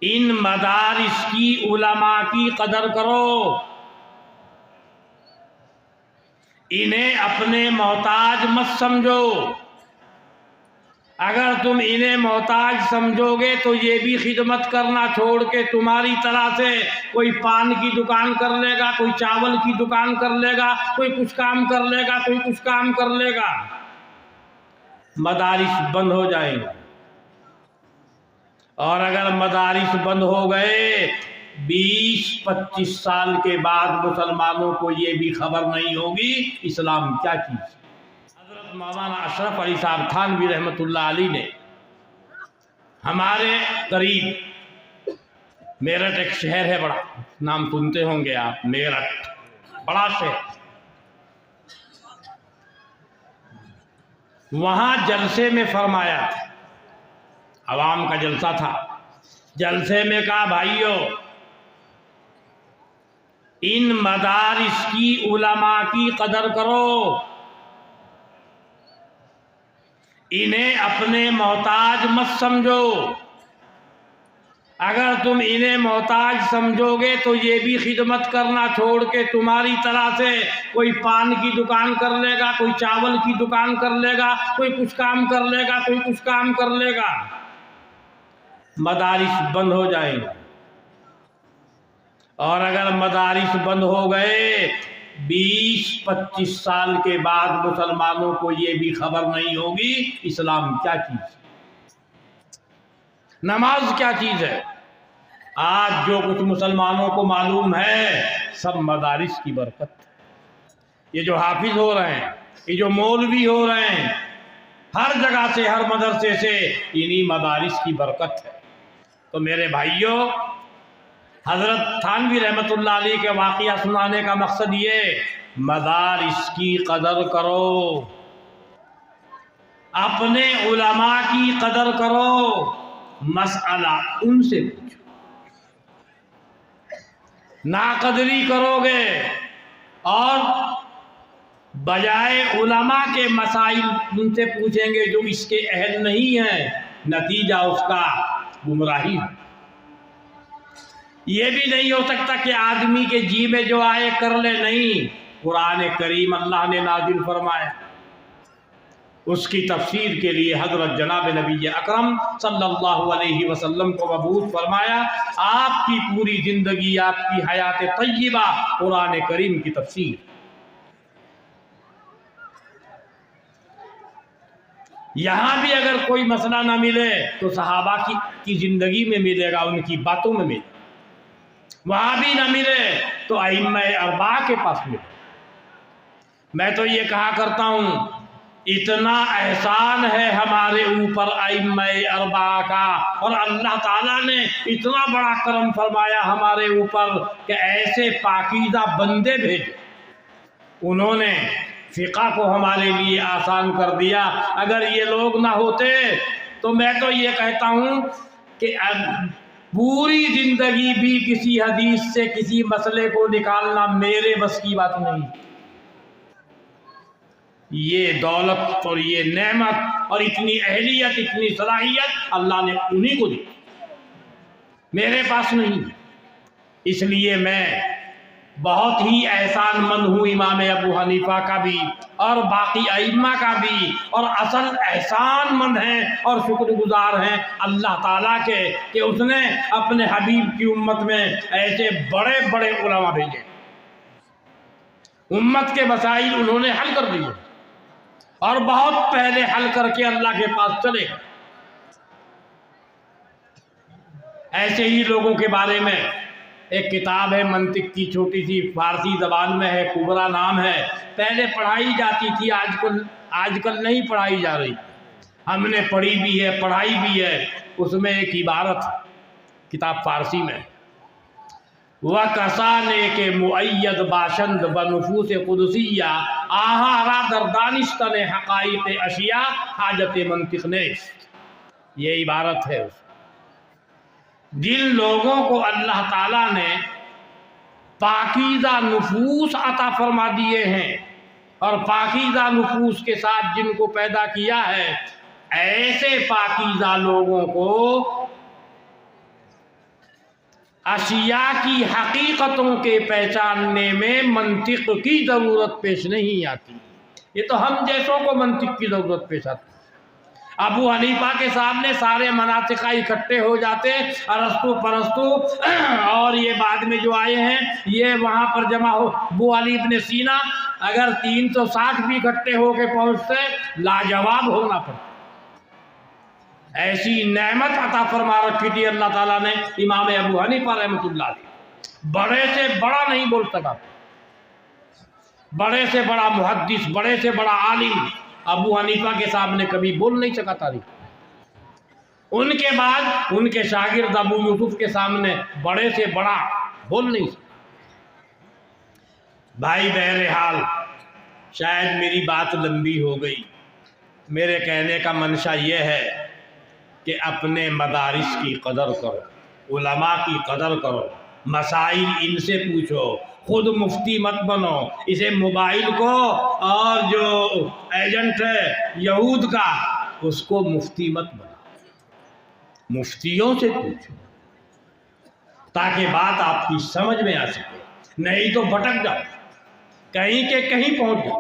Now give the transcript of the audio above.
ان مدارس کی علماء کی قدر کرو، انہیں اپنے محتاج مت سمجھو۔ اگر تم انہیں محتاج سمجھو گے تو یہ بھی خدمت کرنا چھوڑ کے تمہاری طرح سے کوئی پان کی دکان کر لے گا، کوئی چاول کی دکان کر لے گا، کوئی کچھ کام کر لے گا، کوئی کچھ کام کر لے گا، مدارس بند ہو جائیں گے۔ اور اگر مدارس بند ہو گئے 20-25 سال کے بعد مسلمانوں کو یہ بھی خبر نہیں ہوگی اسلام کیا چیز ہے۔ حضرت مولانا اشرف علی صاحب تھانوی رحمۃ اللہ علیہ نے ہمارے قریب میرٹھ ایک شہر ہے، بڑا نام سنتے ہوں گے آپ، میرٹھ بڑا شہر، وہاں جلسے میں فرمایا، عوام کا جلسہ تھا، جلسے میں کہا بھائیو ان مدارس کی علماء کی قدر کرو، انہیں اپنے محتاج مت سمجھو۔ اگر تم انہیں محتاج سمجھو گے تو یہ بھی خدمت کرنا چھوڑ کے تمہاری طرح سے کوئی پان کی دکان کر لے گا، کوئی چاول کی دکان کر لے گا، کوئی کچھ کام کر لے گا، کوئی کچھ کام کر لے گا، مدارس بند ہو جائیں گے۔ اور اگر مدارس بند ہو گئے 20-25 سال کے بعد مسلمانوں کو یہ بھی خبر نہیں ہوگی اسلام کیا چیز ہے، نماز کیا چیز ہے۔ آج جو کچھ مسلمانوں کو معلوم ہے سب مدارس کی برکت ہے۔ یہ جو حافظ ہو رہے ہیں، یہ جو مولوی ہو رہے ہیں، ہر جگہ سے، ہر مدرسے سے، انہی مدارس کی برکت ہے۔ تو میرے بھائیوں، حضرت تھانوی رحمۃ اللہ علیہ کے واقعہ سنانے کا مقصد یہ، مدارس کی قدر کرو، اپنے علماء کی قدر کرو، مسئلہ ان سے پوچھو۔ ناقدری کرو گے اور بجائے علماء کے مسائل ان سے پوچھیں گے جو اس کے اہل نہیں ہیں، نتیجہ اس کا گمراہی ہے۔ یہ بھی نہیں ہو سکتا کہ آدمی کے جی میں جو آئے کر لے، نہیں، قرآن کریم اللہ نے نازل فرمایا، اس کی تفسیر کے لیے حضرت جناب نبی اکرم صلی اللہ علیہ وسلم کو مبعوث فرمایا۔ آپ کی پوری زندگی، آپ کی حیات طیبہ قرآن کریم کی تفسیر۔ یہاں بھی اگر کوئی مسئلہ نہ ملے تو صحابہ کی زندگی میں ملے گا، ان کی باتوں میں ملے گا۔ وہاں بھی نہ ملے تو ائمہ اربعہ کے پاس ملے۔ میں تو یہ کہا کرتا ہوں، اتنا احسان ہے ہمارے اوپر ائمہ اربعہ کا، اور اللہ تعالیٰ نے اتنا بڑا کرم فرمایا ہمارے اوپر کہ ایسے پاکیزہ بندے بھیجے، انہوں نے فقہ کو ہمارے لیے آسان کر دیا۔ اگر یہ لوگ نہ ہوتے تو میں تو یہ کہتا ہوں کہ پوری زندگی بھی کسی حدیث سے کسی مسئلے کو نکالنا میرے بس کی بات نہیں۔ یہ دولت اور یہ نعمت اور اتنی اہلیت، اتنی صلاحیت اللہ نے انہی کو دی، میرے پاس نہیں۔ اس لیے میں بہت ہی احسان مند ہوں امام ابو حنیفہ کا بھی اور باقی ائمہ کا بھی، اور اصل احسان مند ہیں اور شکر گزار ہیں اللہ تعالیٰ کے کہ اس نے اپنے حبیب کی امت میں ایسے بڑے بڑے علماء بھیجے، امت کے مسائل انہوں نے حل کر دیے، اور بہت پہلے حل کر کے اللہ کے پاس چلے۔ ایسے ہی لوگوں کے بارے میں ایک کتاب ہے منطق کی، چھوٹی سی، فارسی زبان میں ہے، کبرا نام ہے، پہلے پڑھائی جاتی تھی، آج کل نہیں پڑھائی جا رہی، ہم نے پڑھی بھی ہے، پڑھائی بھی ہے۔ اس میں ایک عبارت، کتاب فارسی میں، وَکَسَانے کے مُعَیّد باشند بنفوس قدسیہ آہارا در دانستن حقائق اشیاء حاجت منطق نیست، یہ عبارت ہے۔ جن لوگوں کو اللہ تعالیٰ نے پاکیزہ نفوس عطا فرما دیے ہیں اور پاکیزہ نفوس کے ساتھ جن کو پیدا کیا ہے، ایسے پاکیزہ لوگوں کو اشیاء کی حقیقتوں کے پہچاننے میں منطق کی ضرورت پیش نہیں آتی. یہ تو ہم جیسوں کو منطق کی ضرورت پیش آتی. ابو حنیفہ کے سامنے سارے مناطق اکٹھے ہو جاتے، ارسطو پرستو اور یہ بعد میں جو آئے ہیں یہ وہاں پر جمع ہو. ابو علی ابن سینا اگر 360 بھی اکٹھے ہو کے پہنچتے لاجواب ہونا پڑتا. ایسی نعمت عطا فرما رکھی تھی اللہ تعالیٰ نے امام ابو حنیفہ رحمۃ اللہ علیہ. بڑے سے بڑا نہیں بول سکا، بڑے سے بڑا محدث، بڑے سے بڑا عالم ابو حنیفہ کے سامنے کبھی بول نہیں سکا تاریخ. ان کے بعد ان کے شاگرد ابو یوسف کے سامنے بڑے سے بڑا بول نہیں سکا. بھائی بہرحال شاید میری بات لمبی ہو گئی. میرے کہنے کا منشا یہ ہے کہ اپنے مدارس کی قدر کرو، علماء کی قدر کرو، مسائل ان سے پوچھو، خود مفتی مت بنو. اسے موبائل کو اور جو ایجنٹ ہے یہود کا اس کو مفتی مت بنو، مفتیوں سے پوچھو تاکہ بات آپ کی سمجھ میں آ سکے. نہیں تو بھٹک جاؤ، کہیں کے کہیں پہنچ جاؤ.